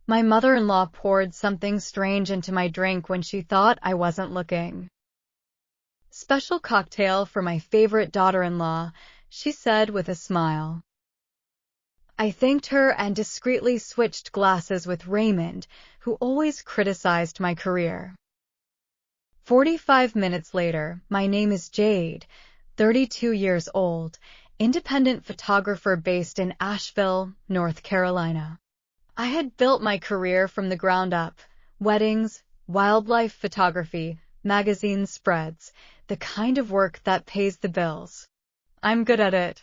My mother-in-law poured something strange into my drink when she thought I wasn't looking. Special cocktail for my favorite daughter-in-law, she said with a smile. I thanked her and discreetly switched glasses with Raymond, who always criticized my career. 45 minutes later, my name is Jade, 32 years old, independent photographer based in Asheville, North Carolina. I had built my career from the ground up: weddings, wildlife photography, magazine spreads, the kind of work that pays the bills. I'm good at it.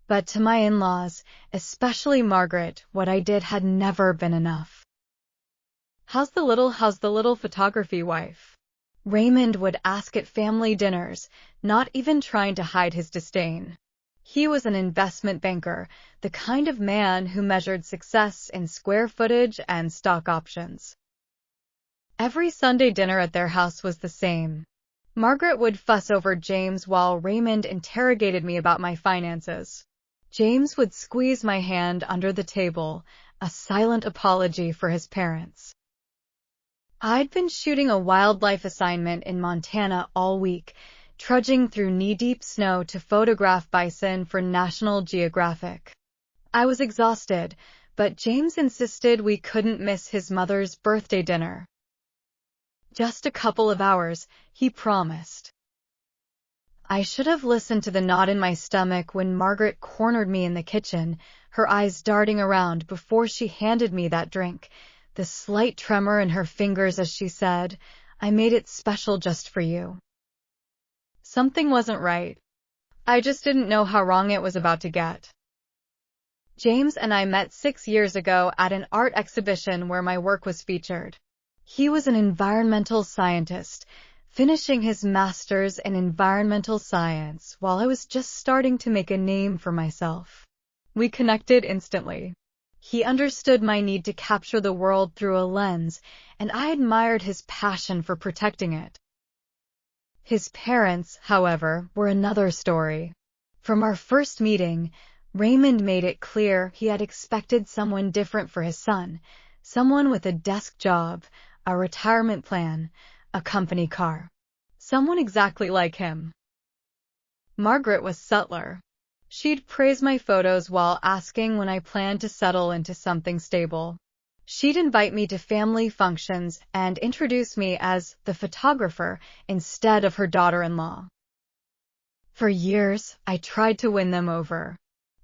But to my in-laws, especially Margaret, what I did had never been enough. How's the little photography wife? Raymond would ask at family dinners, not even trying to hide his disdain. He was an investment banker, the kind of man who measured success in square footage and stock options. Every Sunday dinner at their house was the same. Margaret would fuss over James while Raymond interrogated me about my finances. James would squeeze my hand under the table, a silent apology for his parents. I'd been shooting a wildlife assignment in Montana all week, trudging through knee-deep snow to photograph bison for National Geographic. I was exhausted, but James insisted we couldn't miss his mother's birthday dinner. Just a couple of hours, he promised. I should have listened to the knot in my stomach when Margaret cornered me in the kitchen, her eyes darting around before she handed me that drink, the slight tremor in her fingers as she said, "I made it special just for you." Something wasn't right. I just didn't know how wrong it was about to get. James and I met 6 years ago at an art exhibition where my work was featured. He was an environmental scientist, finishing his master's in environmental science while I was just starting to make a name for myself. We connected instantly. He understood my need to capture the world through a lens, and I admired his passion for protecting it. His parents, however, were another story. From our first meeting, Raymond made it clear he had expected someone different for his son, someone with a desk job, a retirement plan, a company car. Someone exactly like him. Margaret was subtler. She'd praise my photos while asking when I planned to settle into something stable. She'd invite me to family functions and introduce me as the photographer instead of her daughter-in-law. For years, I tried to win them over.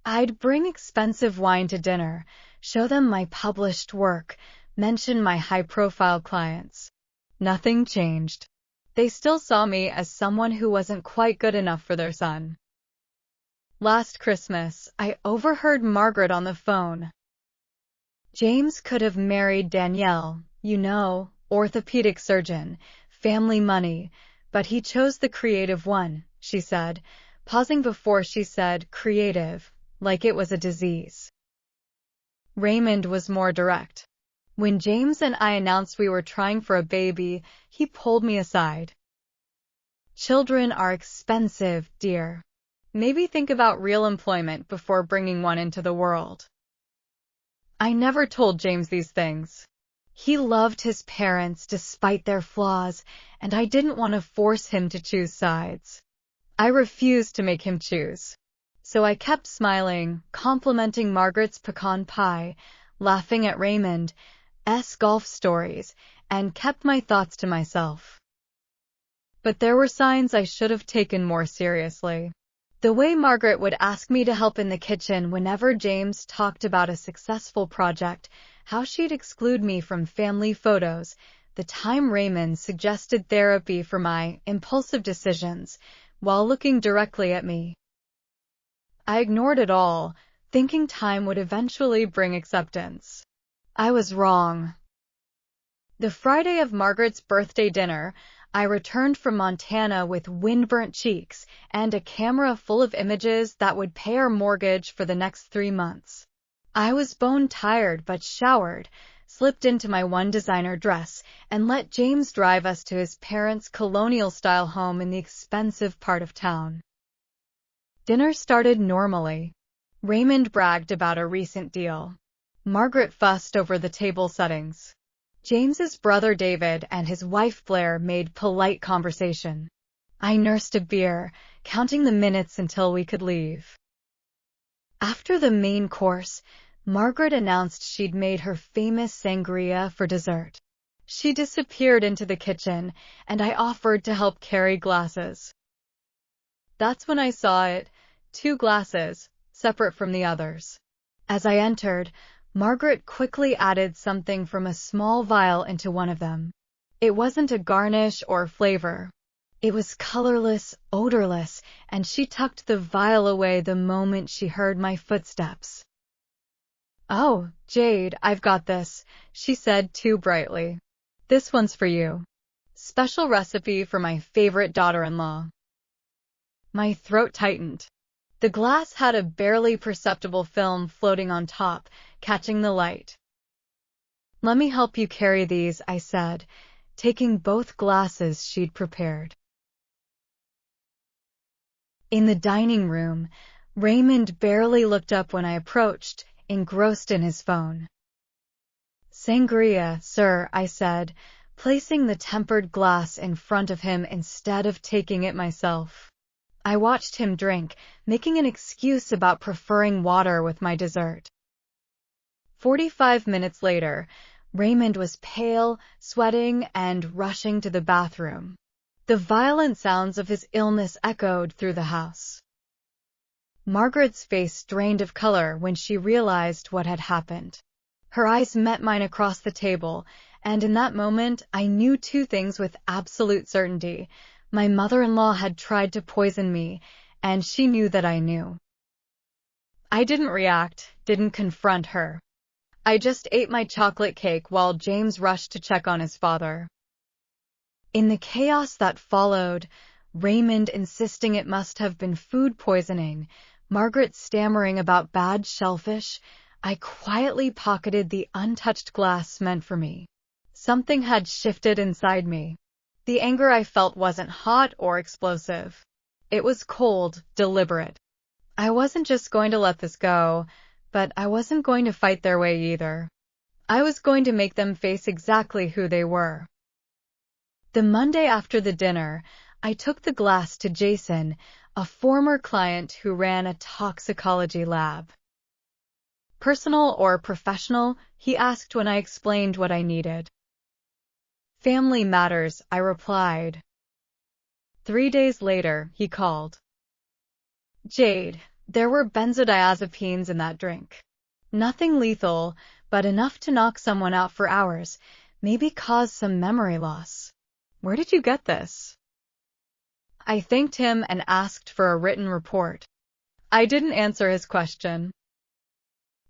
I'd bring expensive wine to dinner, show them my published work, mention my high-profile clients. Nothing changed. They still saw me as someone who wasn't quite good enough for their son. Last Christmas, I overheard Margaret on the phone. James could have married Danielle, orthopedic surgeon, family money, but he chose the creative one, she said, pausing before she said creative, like it was a disease. Raymond was more direct. When James and I announced we were trying for a baby, he pulled me aside. Children are expensive, dear. Maybe think about real employment before bringing one into the world. I never told James these things. He loved his parents despite their flaws, and I didn't want to force him to choose sides. I refused to make him choose. So I kept smiling, complimenting Margaret's pecan pie, laughing at Raymond's golf stories, and kept my thoughts to myself. But there were signs I should have taken more seriously. The way Margaret would ask me to help in the kitchen whenever James talked about a successful project, how she'd exclude me from family photos, the time Raymond suggested therapy for my impulsive decisions, while looking directly at me. I ignored it all, thinking time would eventually bring acceptance. I was wrong. The Friday of Margaret's birthday dinner, I returned from Montana with windburnt cheeks and a camera full of images that would pay our mortgage for the next 3 months. I was bone-tired but showered, slipped into my one designer dress, and let James drive us to his parents' colonial-style home in the expensive part of town. Dinner started normally. Raymond bragged about a recent deal. Margaret fussed over the table settings. James's brother David and his wife Blair made polite conversation. I nursed a beer, counting the minutes until we could leave. After the main course, Margaret announced she'd made her famous sangria for dessert. She disappeared into the kitchen, and I offered to help carry glasses. That's when I saw it, 2 glasses, separate from the others. As I entered, Margaret quickly added something from a small vial into one of them. It wasn't a garnish or flavor. It was colorless, odorless, and she tucked the vial away the moment she heard my footsteps. "Oh, Jade, I've got this," she said too brightly. "This one's for you. Special recipe for my favorite daughter-in-law." My throat tightened. The glass had a barely perceptible film floating on top, catching the light. "Let me help you carry these," I said, taking both glasses she'd prepared. In the dining room, Raymond barely looked up when I approached, engrossed in his phone. "Sangria, sir," I said, placing the tempered glass in front of him instead of taking it myself. I watched him drink, making an excuse about preferring water with my dessert. 45 minutes later, Raymond was pale, sweating, and rushing to the bathroom. The violent sounds of his illness echoed through the house. Margaret's face drained of color when she realized what had happened. Her eyes met mine across the table, and in that moment I knew 2 things with absolute certainty. My mother-in-law had tried to poison me, and she knew that I knew. I didn't react, didn't confront her. I just ate my chocolate cake while James rushed to check on his father. In the chaos that followed, Raymond insisting it must have been food poisoning, Margaret stammering about bad shellfish, I quietly pocketed the untouched glass meant for me. Something had shifted inside me. The anger I felt wasn't hot or explosive. It was cold, deliberate. I wasn't just going to let this go, but I wasn't going to fight their way either. I was going to make them face exactly who they were. The Monday after the dinner, I took the glass to Jason, a former client who ran a toxicology lab. "Personal or professional?" he asked when I explained what I needed. "Family matters," I replied. 3 days later, he called. "Jade, there were benzodiazepines in that drink. Nothing lethal, but enough to knock someone out for hours, maybe cause some memory loss. Where did you get this?" I thanked him and asked for a written report. I didn't answer his question.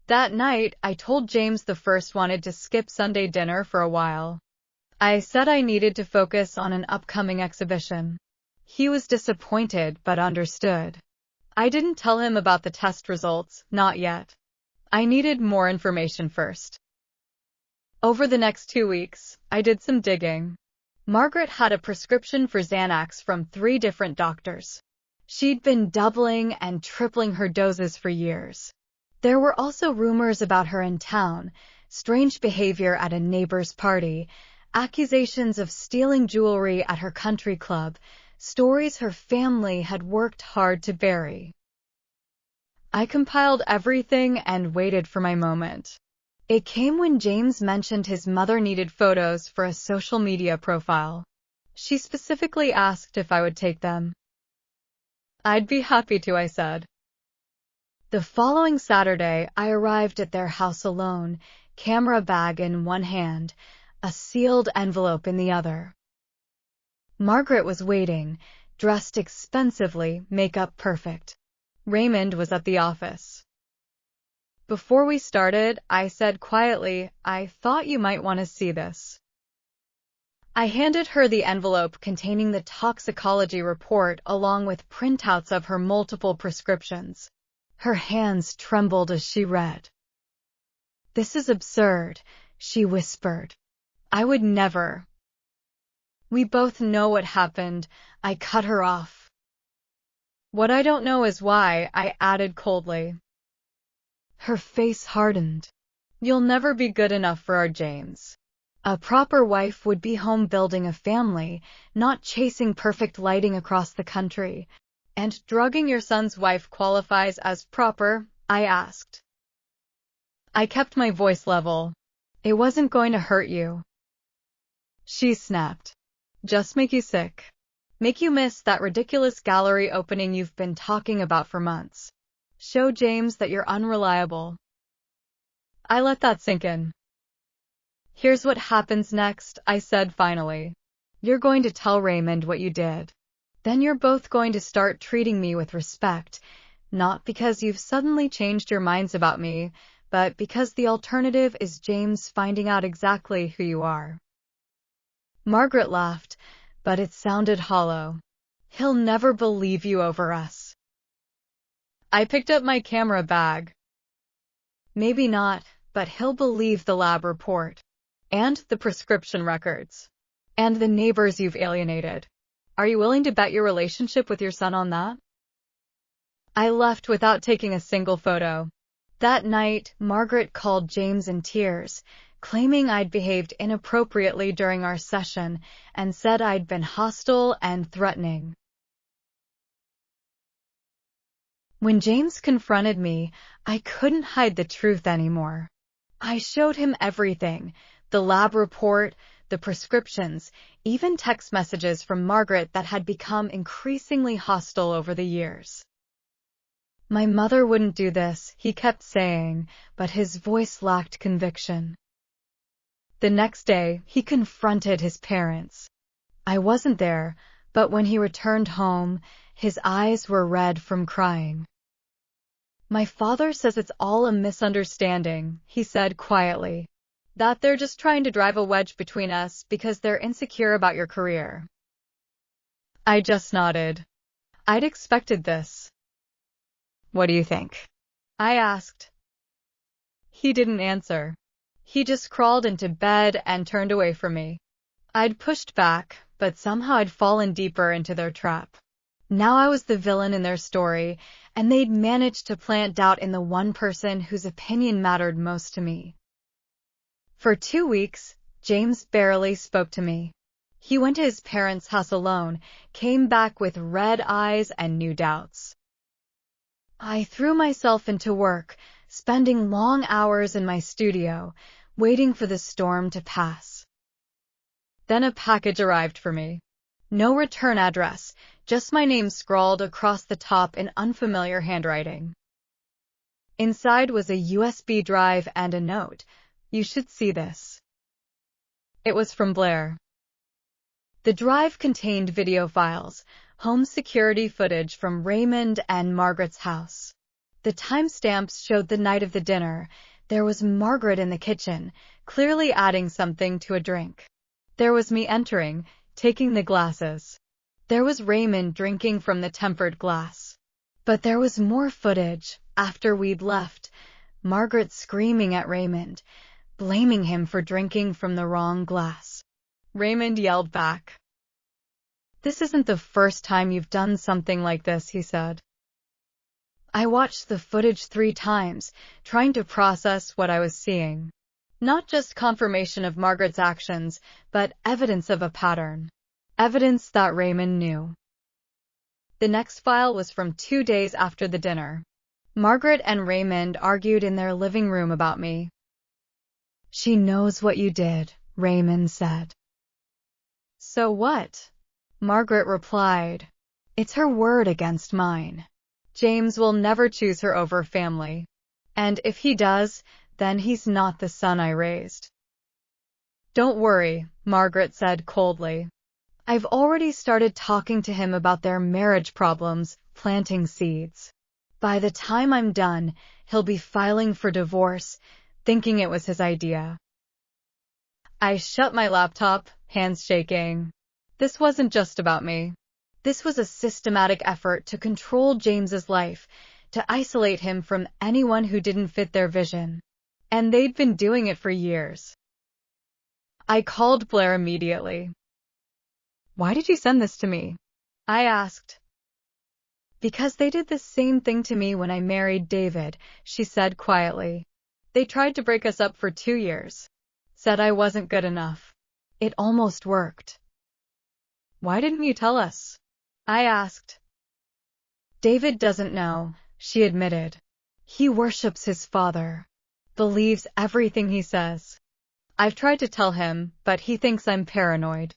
That night, I told James the first wanted to skip Sunday dinner for a while. I said I needed to focus on an upcoming exhibition. He was disappointed but understood. I didn't tell him about the test results, not yet. I needed more information first. Over the next 2 weeks, I did some digging. Margaret had a prescription for Xanax from 3 different doctors. She'd been doubling and tripling her doses for years. There were also rumors about her in town, strange behavior at a neighbor's party, accusations of stealing jewelry at her country club, stories her family had worked hard to bury. I compiled everything and waited for my moment. It came when James mentioned his mother needed photos for a social media profile. She specifically asked if I would take them. "I'd be happy to," I said. The following Saturday, I arrived at their house alone, camera bag in one hand, a sealed envelope in the other. Margaret was waiting, dressed expensively, makeup perfect. Raymond was at the office. Before we started, I said quietly, "I thought you might want to see this." I handed her the envelope containing the toxicology report along with printouts of her multiple prescriptions. Her hands trembled as she read. "This is absurd," she whispered. "I would never." "We both know what happened," I cut her off. "What I don't know is why," I added coldly. Her face hardened. You'll never be good enough for our James. A proper wife would be home building a family, not chasing perfect lighting across the country. And drugging your son's wife qualifies as proper? I asked. I kept my voice level. It wasn't going to hurt you. She snapped. Just make you sick. Make you miss that ridiculous gallery opening you've been talking about for months. Show James that you're unreliable. I let that sink in. Here's what happens next, I said finally. You're going to tell Raymond what you did. Then you're both going to start treating me with respect, not because you've suddenly changed your minds about me, but because the alternative is James finding out exactly who you are. Margaret laughed, but it sounded hollow. He'll never believe you over us. I picked up my camera bag. Maybe not, but he'll believe the lab report. And the prescription records. And the neighbors you've alienated. Are you willing to bet your relationship with your son on that? I left without taking a single photo. That night, Margaret called James in tears, claiming I'd behaved inappropriately during our session and said I'd been hostile and threatening. When James confronted me, I couldn't hide the truth anymore. I showed him everything, the lab report, the prescriptions, even text messages from Margaret that had become increasingly hostile over the years. My mother wouldn't do this, he kept saying, but his voice lacked conviction. The next day, he confronted his parents. I wasn't there, but when he returned home, his eyes were red from crying. My father says it's all a misunderstanding, he said quietly. That they're just trying to drive a wedge between us because they're insecure about your career. I just nodded. I'd expected this. What do you think? I asked. He didn't answer. He just crawled into bed and turned away from me. I'd pushed back, but somehow I'd fallen deeper into their trap. Now I was the villain in their story, and they'd managed to plant doubt in the one person whose opinion mattered most to me. For 2 weeks, James barely spoke to me. He went to his parents' house alone, came back with red eyes and new doubts. I threw myself into work, spending long hours in my studio, waiting for the storm to pass. Then a package arrived for me. No return address, just my name scrawled across the top in unfamiliar handwriting. Inside was a USB drive and a note. You should see this. It was from Blair. The drive contained video files, home security footage from Raymond and Margaret's house. The timestamps showed the night of the dinner. There was Margaret in the kitchen, clearly adding something to a drink. There was me entering, taking the glasses. There was Raymond drinking from the tempered glass. But there was more footage, after we'd left, Margaret screaming at Raymond, blaming him for drinking from the wrong glass. Raymond yelled back. This isn't the first time you've done something like this, he said. I watched the footage 3 times, trying to process what I was seeing. Not just confirmation of Margaret's actions, but evidence of a pattern. Evidence that Raymond knew. The next file was from 2 days after the dinner. Margaret and Raymond argued in their living room about me. She knows what you did, Raymond said. So what? Margaret replied. It's her word against mine. James will never choose her over family. And if he does, then he's not the son I raised. Don't worry, Margaret said coldly. I've already started talking to him about their marriage problems, planting seeds. By the time I'm done, he'll be filing for divorce, thinking it was his idea. I shut my laptop, hands shaking. This wasn't just about me. This was a systematic effort to control James's life, to isolate him from anyone who didn't fit their vision. And they'd been doing it for years. I called Blair immediately. Why did you send this to me? I asked. Because they did the same thing to me when I married David, she said quietly. They tried to break us up for 2 years. Said I wasn't good enough. It almost worked. Why didn't you tell us? I asked. David doesn't know, she admitted. He worships his father. Believes everything he says. I've tried to tell him, but he thinks I'm paranoid.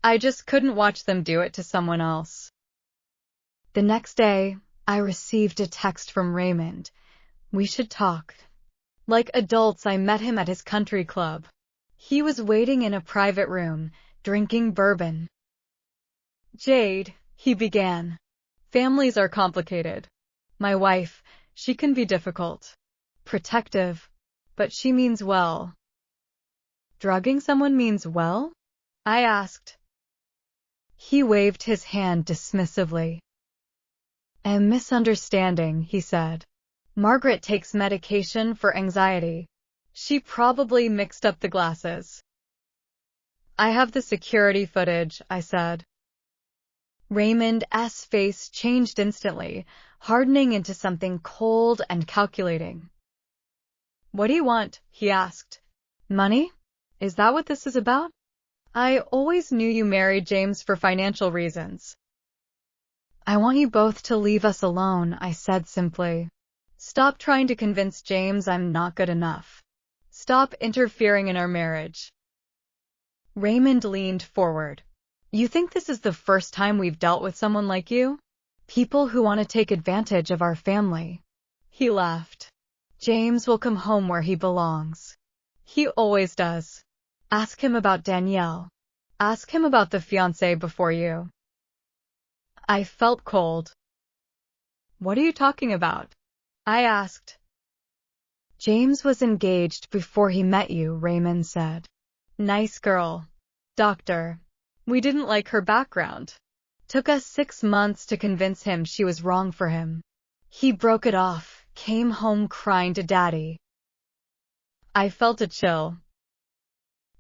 I just couldn't watch them do it to someone else. The next day, I received a text from Raymond. We should talk. Like adults, I met him at his country club. He was waiting in a private room, drinking bourbon. Jade, he began. Families are complicated. My wife, she can be difficult. Protective, but she means well. Drugging someone means well? I asked. He waved his hand dismissively. A misunderstanding, he said. Margaret takes medication for anxiety. She probably mixed up the glasses. I have the security footage, I said. Raymond's face changed instantly, hardening into something cold and calculating. What do you want? He asked. Money? Is that what this is about? I always knew you married James for financial reasons. I want you both to leave us alone, I said simply. Stop trying to convince James I'm not good enough. Stop interfering in our marriage. Raymond leaned forward. You think this is the first time we've dealt with someone like you? People who want to take advantage of our family. He laughed. James will come home where he belongs. He always does. Ask him about Danielle. Ask him about the fiancé before you. I felt cold. What are you talking about? I asked. James was engaged before he met you, Raymond said. Nice girl. Doctor. We didn't like her background. Took us 6 months to convince him she was wrong for him. He broke it off, came home crying to Daddy. I felt a chill.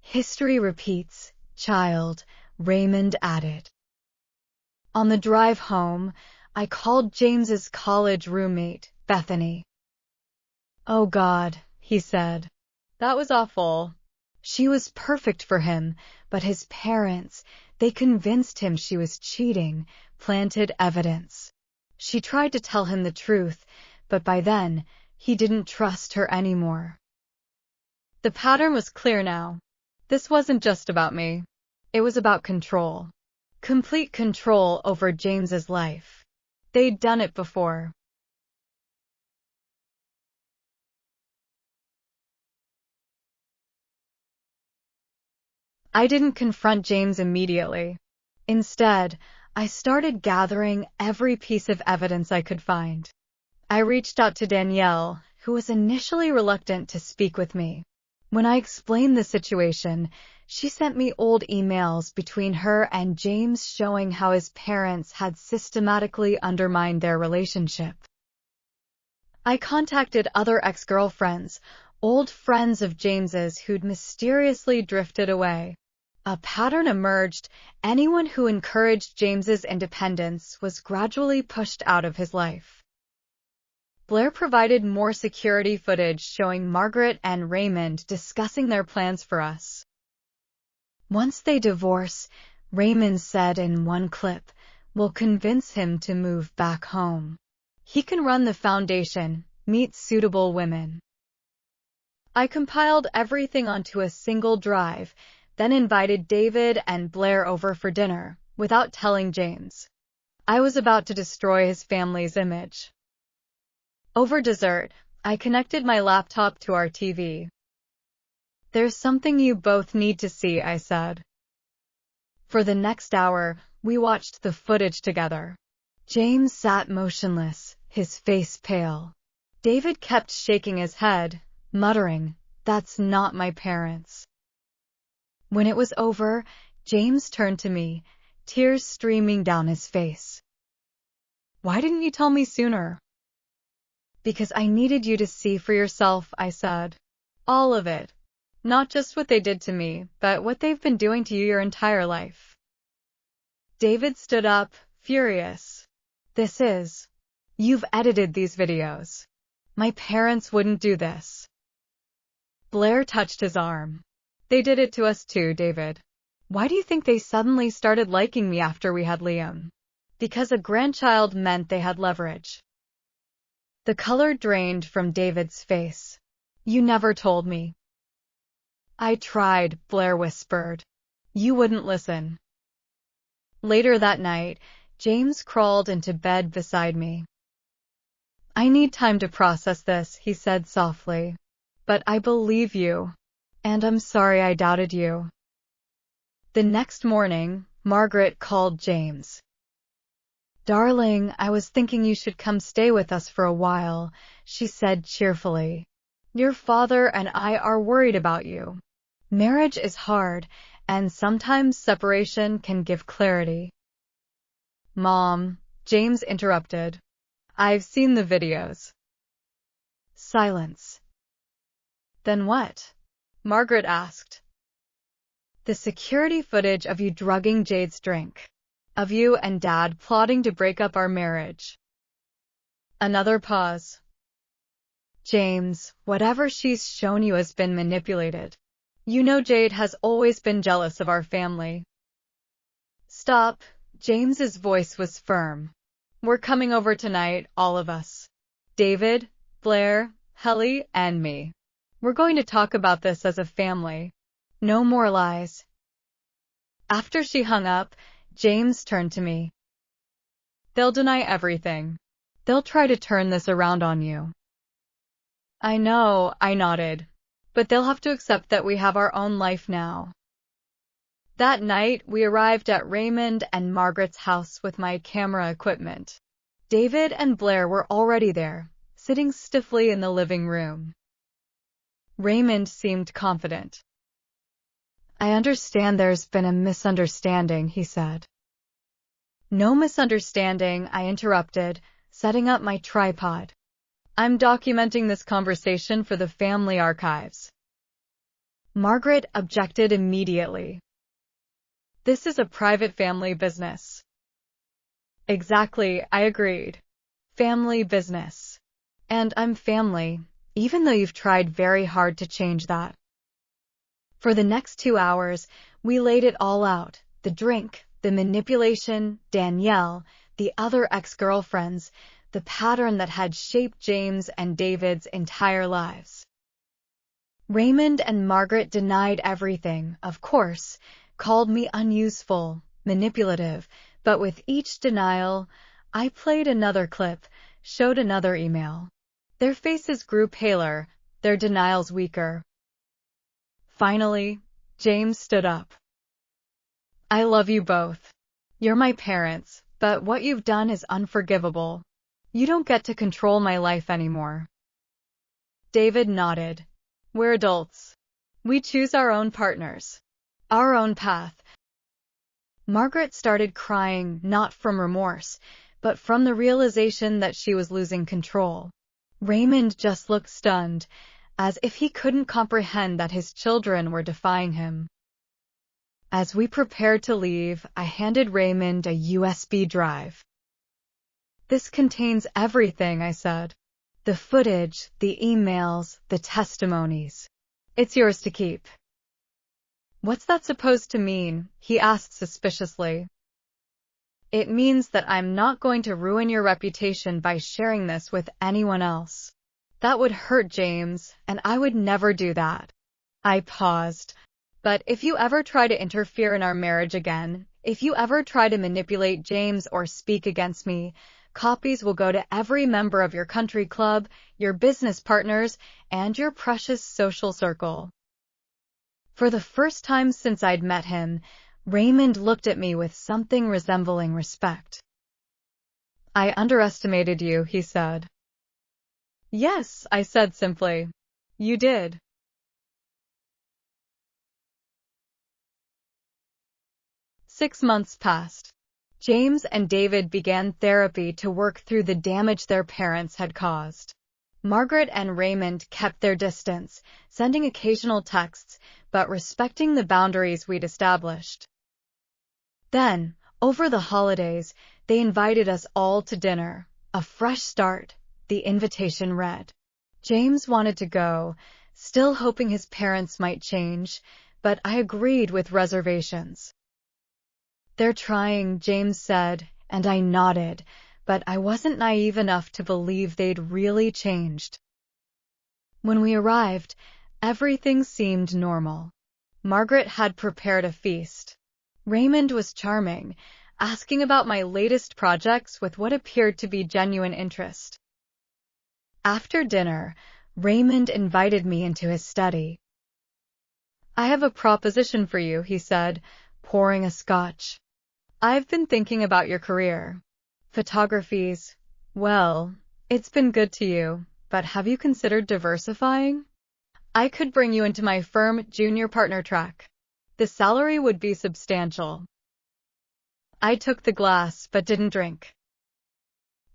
History repeats, child, Raymond added. On the drive home, I called James's college roommate, Bethany. Oh God, he said. That was awful. She was perfect for him, but his parents, they convinced him she was cheating, planted evidence. She tried to tell him the truth, but by then, he didn't trust her anymore. The pattern was clear now. This wasn't just about me. It was about control. Complete control over James's life. They'd done it before. I didn't confront James immediately. Instead, I started gathering every piece of evidence I could find. I reached out to Danielle, who was initially reluctant to speak with me. When I explained the situation, she sent me old emails between her and James showing how his parents had systematically undermined their relationship. I contacted other ex-girlfriends, old friends of James's who'd mysteriously drifted away. A pattern emerged. Anyone who encouraged James's independence was gradually pushed out of his life. Blair provided more security footage showing Margaret and Raymond discussing their plans for us. Once they divorce, Raymond said in one clip, we'll convince him to move back home. He can run the foundation, meet suitable women. I compiled everything onto a single drive, then invited David and Blair over for dinner, without telling James. I was about to destroy his family's image. Over dessert, I connected my laptop to our TV. There's something you both need to see, I said. For the next hour, we watched the footage together. James sat motionless, his face pale. David kept shaking his head, muttering, "That's not my parents." When it was over, James turned to me, tears streaming down his face. "Why didn't you tell me sooner?" "Because I needed you to see for yourself," I said. "All of it. Not just what they did to me, but what they've been doing to you your entire life." David stood up, furious. You've edited these videos. My parents wouldn't do this." Blair touched his arm. They did it to us too, David. Why do you think they suddenly started liking me after we had Liam? Because a grandchild meant they had leverage. The color drained from David's face. You never told me. I tried, Blair whispered. You wouldn't listen. Later that night, James crawled into bed beside me. I need time to process this, he said softly. But I believe you. And I'm sorry I doubted you. The next morning, Margaret called James. Darling, I was thinking you should come stay with us for a while, she said cheerfully. Your father and I are worried about you. Marriage is hard, and sometimes separation can give clarity. Mom, James interrupted. I've seen the videos. Silence. Then what? Margaret asked. The security footage of you drugging Jade's drink. Of you and Dad plotting to break up our marriage. Another pause. James, whatever she's shown you has been manipulated. You know Jade has always been jealous of our family. Stop. James's voice was firm. We're coming over tonight, all of us. David, Blair, Helly, and me. We're going to talk about this as a family. No more lies. After she hung up, James turned to me. They'll deny everything. They'll try to turn this around on you. I know, I nodded. But they'll have to accept that we have our own life now. That night, we arrived at Raymond and Margaret's house with my camera equipment. David and Blair were already there, sitting stiffly in the living room. Raymond seemed confident. I understand there's been a misunderstanding, he said. No misunderstanding, I interrupted, setting up my tripod. I'm documenting this conversation for the family archives. Margaret objected immediately. This is a private family business. Exactly, I agreed. Family business. And I'm family, even though you've tried very hard to change that. For the next 2 hours, we laid it all out. The drink, the manipulation, Danielle, the other ex-girlfriends, the pattern that had shaped James and David's entire lives. Raymond and Margaret denied everything, of course, called me unuseful, manipulative, but with each denial, I played another clip, showed another email. Their faces grew paler, their denials weaker. Finally, James stood up. I love you both. You're my parents, but what you've done is unforgivable. You don't get to control my life anymore. David nodded. We're adults. We choose our own partners. Our own path. Margaret started crying, not from remorse, but from the realization that she was losing control. Raymond just looked stunned, as if he couldn't comprehend that his children were defying him. As we prepared to leave, I handed Raymond a USB drive. This contains everything, I said. The footage, the emails, the testimonies. It's yours to keep. What's that supposed to mean? He asked suspiciously. It means that I'm not going to ruin your reputation by sharing this with anyone else. That would hurt James, and I would never do that. I paused. But if you ever try to interfere in our marriage again, if you ever try to manipulate James or speak against me, copies will go to every member of your country club, your business partners, and your precious social circle. For the first time since I'd met him, Raymond looked at me with something resembling respect. I underestimated you, he said. Yes, I said simply. You did. Six months passed. James and David began therapy to work through the damage their parents had caused. Margaret and Raymond kept their distance, sending occasional texts, but respecting the boundaries we'd established. Then, over the holidays, they invited us all to dinner. A fresh start, the invitation read. James wanted to go, still hoping his parents might change, but I agreed with reservations. "They're trying," James said, and I nodded, but I wasn't naive enough to believe they'd really changed. When we arrived, everything seemed normal. Margaret had prepared a feast. Raymond was charming, asking about my latest projects with what appeared to be genuine interest. After dinner, Raymond invited me into his study. "I have a proposition for you," he said, pouring a scotch. "I've been thinking about your career. Photography's, well, it's been good to you, but have you considered diversifying? I could bring you into my firm junior partner track. The salary would be substantial." I took the glass but didn't drink.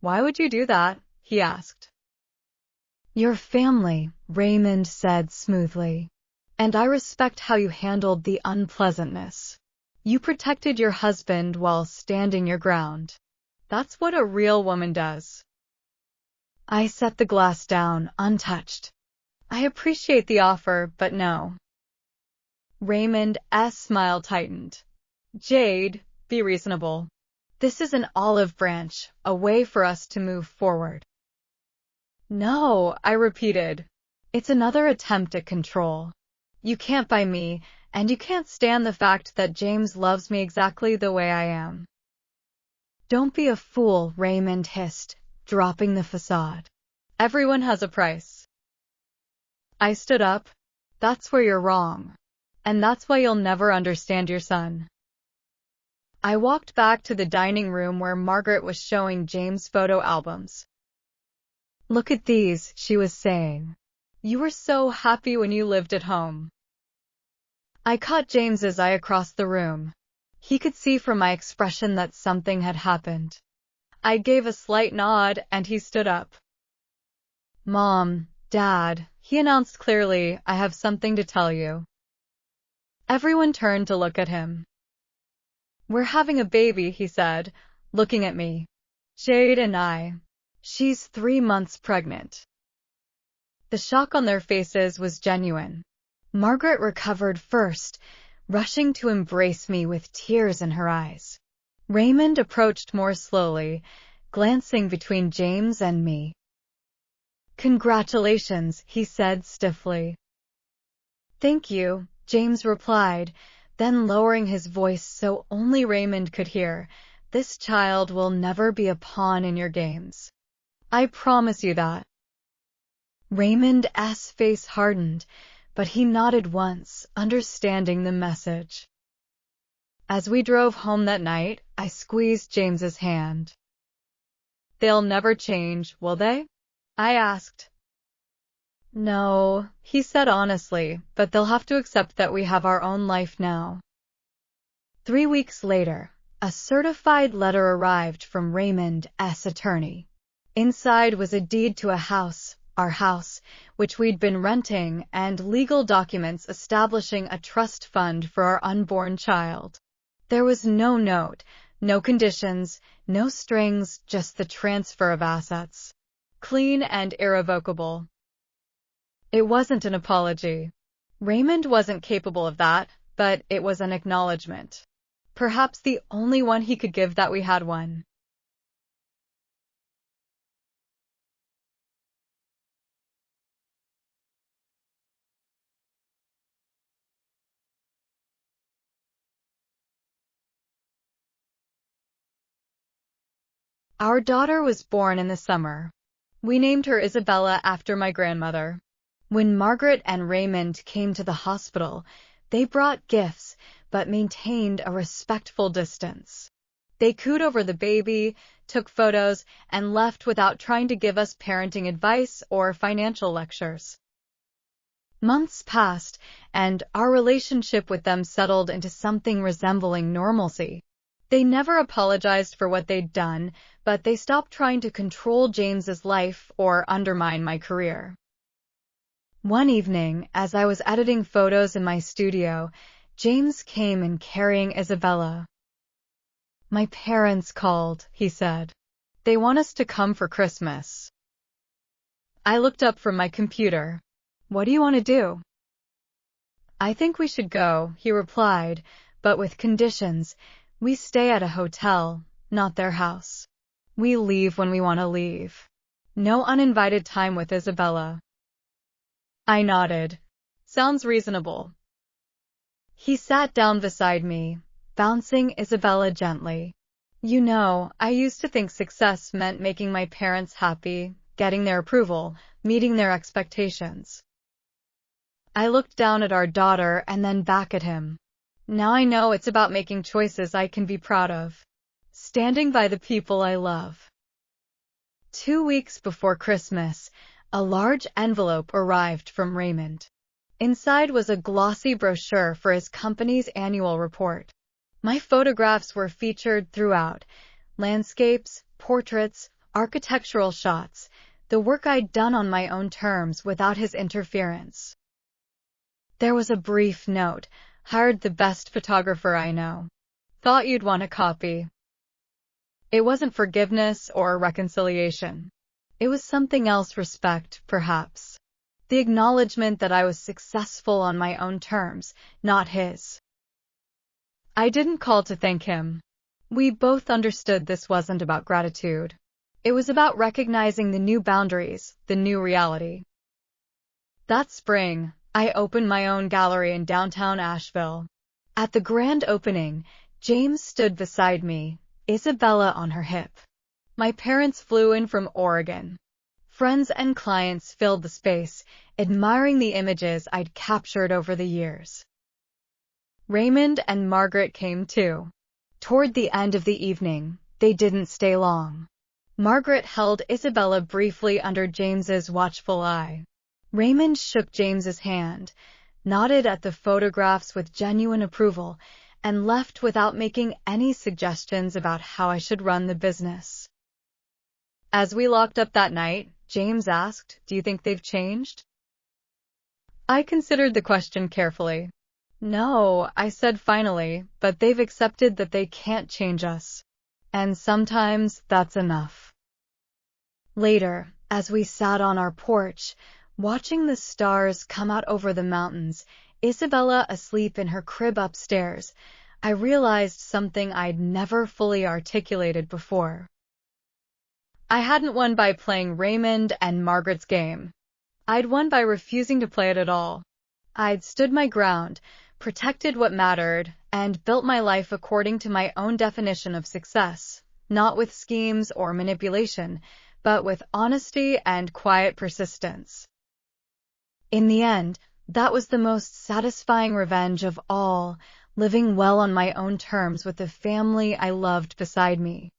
"Why would you do that?" he asked. "Your family," Raymond said smoothly, "and I respect how you handled the unpleasantness. You protected your husband while standing your ground. That's what a real woman does." I set the glass down, untouched. "I appreciate the offer, but no." Raymond's smile tightened. "Jade, be reasonable. This is an olive branch, a way for us to move forward." "No," I repeated. "It's another attempt at control. You can't buy me, and you can't stand the fact that James loves me exactly the way I am." "Don't be a fool," Raymond hissed, dropping the facade. "Everyone has a price." I stood up. "That's where you're wrong. And that's why you'll never understand your son." I walked back to the dining room where Margaret was showing James photo albums. "Look at these," she was saying. "You were so happy when you lived at home." I caught James's eye across the room. He could see from my expression that something had happened. I gave a slight nod, and he stood up. "Mom, Dad," he announced clearly, "I have something to tell you." Everyone turned to look at him. "We're having a baby," he said, looking at me. "Jade and I. She's 3 months pregnant." The shock on their faces was genuine. Margaret recovered first, rushing to embrace me with tears in her eyes. Raymond approached more slowly, glancing between James and me. "Congratulations," he said stiffly. "Thank you," James replied, then lowering his voice so only Raymond could hear, "This child will never be a pawn in your games. I promise you that." Raymond's face hardened, but he nodded once, understanding the message. As we drove home that night, I squeezed James's hand. "They'll never change, will they?" I asked. "No," he said honestly, "but they'll have to accept that we have our own life now." 3 weeks later, a certified letter arrived from Raymond's attorney. Inside was a deed to a house, our house, which we'd been renting, and legal documents establishing a trust fund for our unborn child. There was no note, no conditions, no strings, just the transfer of assets. Clean and irrevocable. It wasn't an apology. Raymond wasn't capable of that, but it was an acknowledgement. Perhaps the only one he could give that we had one. Our daughter was born in the summer. We named her Isabella after my grandmother. When Margaret and Raymond came to the hospital, they brought gifts, but maintained a respectful distance. They cooed over the baby, took photos, and left without trying to give us parenting advice or financial lectures. Months passed, and our relationship with them settled into something resembling normalcy. They never apologized for what they'd done, but they stopped trying to control James's life or undermine my career. One evening, as I was editing photos in my studio, James came in carrying Isabella. "My parents called," he said. "They want us to come for Christmas." I looked up from my computer. What do you want to do? I think we should go, he replied, but with conditions. We stay at a hotel, not their house. We leave when we want to leave. No uninvited time with Isabella. I nodded. Sounds reasonable. He sat down beside me, bouncing Isabella gently. You know, I used to think success meant making my parents happy, getting their approval, meeting their expectations. I looked down at our daughter and then back at him. Now I know it's about making choices I can be proud of. Standing by the people I love. 2 weeks before Christmas, a large envelope arrived from Raymond. Inside was a glossy brochure for his company's annual report. My photographs were featured throughout. Landscapes, portraits, architectural shots, the work I'd done on my own terms without his interference. There was a brief note, hired the best photographer I know. Thought you'd want a copy. It wasn't forgiveness or reconciliation. It was something else, respect, perhaps. The acknowledgement that I was successful on my own terms, not his. I didn't call to thank him. We both understood this wasn't about gratitude. It was about recognizing the new boundaries, the new reality. That spring, I opened my own gallery in downtown Asheville. At the grand opening, James stood beside me, Isabella on her hip. My parents flew in from Oregon. Friends and clients filled the space, admiring the images I'd captured over the years. Raymond and Margaret came too. Toward the end of the evening, they didn't stay long. Margaret held Isabella briefly under James's watchful eye. Raymond shook James's hand, nodded at the photographs with genuine approval, and left without making any suggestions about how I should run the business. As we locked up that night, James asked, "Do you think they've changed?" I considered the question carefully. No, I said finally, but they've accepted that they can't change us. And sometimes that's enough. Later, as we sat on our porch, watching the stars come out over the mountains, Isabella asleep in her crib upstairs, I realized something I'd never fully articulated before. I hadn't won by playing Raymond and Margaret's game. I'd won by refusing to play it at all. I'd stood my ground, protected what mattered, and built my life according to my own definition of success, not with schemes or manipulation, but with honesty and quiet persistence. In the end, that was the most satisfying revenge of all, living well on my own terms with the family I loved beside me.